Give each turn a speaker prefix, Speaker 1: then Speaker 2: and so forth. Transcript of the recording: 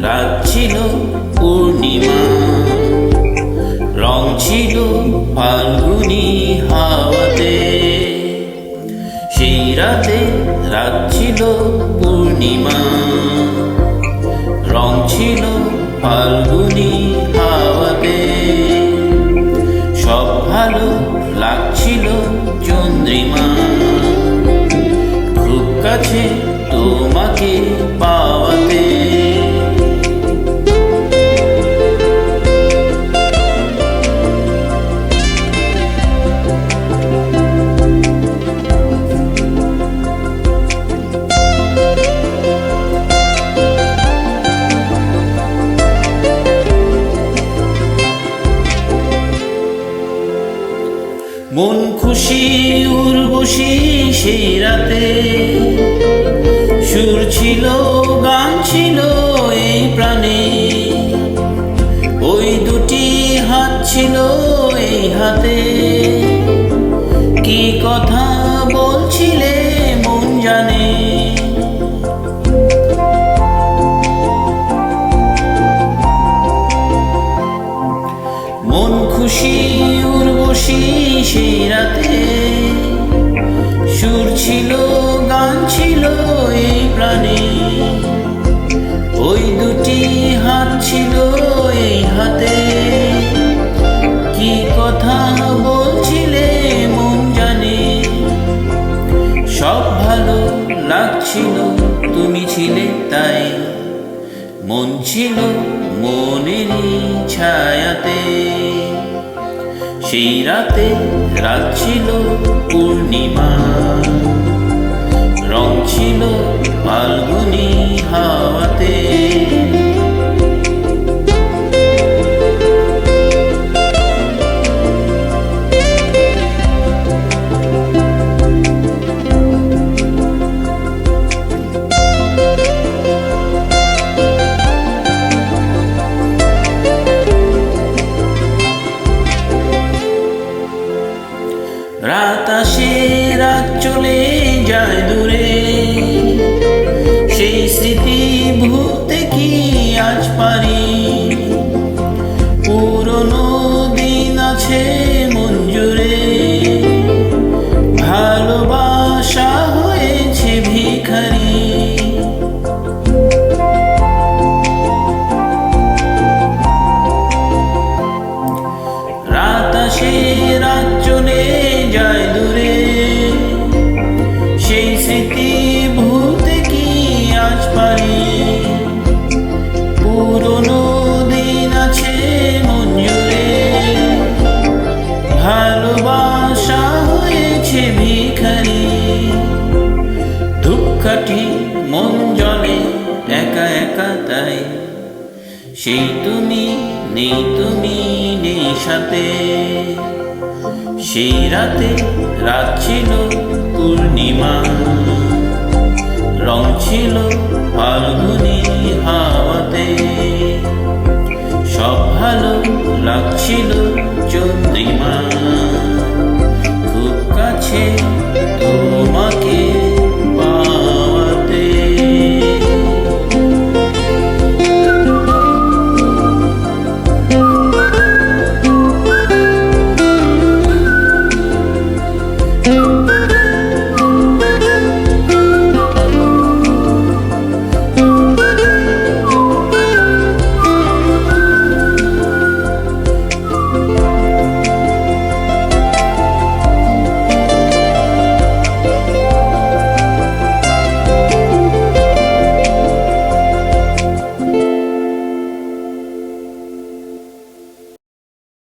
Speaker 1: রাত ছিল পূর্ণিমা, রং ছিল ফাল্গুনি হাওয়াতে। সেই রাতে রাত ছিল পূর্ণিমা, রং ছিল ফাল্গুনি হাওয়াতে। সব ভালো লাগছিল চন্দ্রিমা, খুব কাছে তোমাকে পাওয়াতে। মন খুশি উর্বশী সেই রাতে, সুর ছিল গান ছিল এই প্রাণে। ওই দুটি হাত ছিল এই হাতে, কি কথা বলছিলে মন জানে। মন খুশি উর্বশী সেই রাতে, সুর ছিল গান ছিল এই প্রাণে। ওই দুটি হাত ছিল এই হাতে, কি কথা বলছিলে মন জানে। সব ভালো লাগছিল তুমি ছিলে তাই, মন ছিল মনেরই ছায়াতে। সেই রাতে রাত ছিল পূর্ণিমা, রং ছিল ফাল্গুনি হাওয়াতে। রাত আসে রাত চলে যায় দূরে, সেই স্মৃতি ভুলতে কি আজ পারি। পুরনো দিন আছে মন জুড়ে, ভালোবাসা হয়েছে ভিখারি। রাত আসে রাত চলে যায় দূরে, সেই স্মৃতি ভুলতে কি আজ পারি। পুরনো দিন আছে মন জুড়ে, ভালোবাসা হয়েছে ভিখারি। ধূপকাঠি মন জলে একা একা তাই, সেই তুমি নেই তুমি নেই সাথে। সেই রাতে রাত ছিল পূর্ণিমা, রং ছিল ফাল্গুনি হাওয়াতে। সব ভালো লাগছিল চন্দ্রিমা।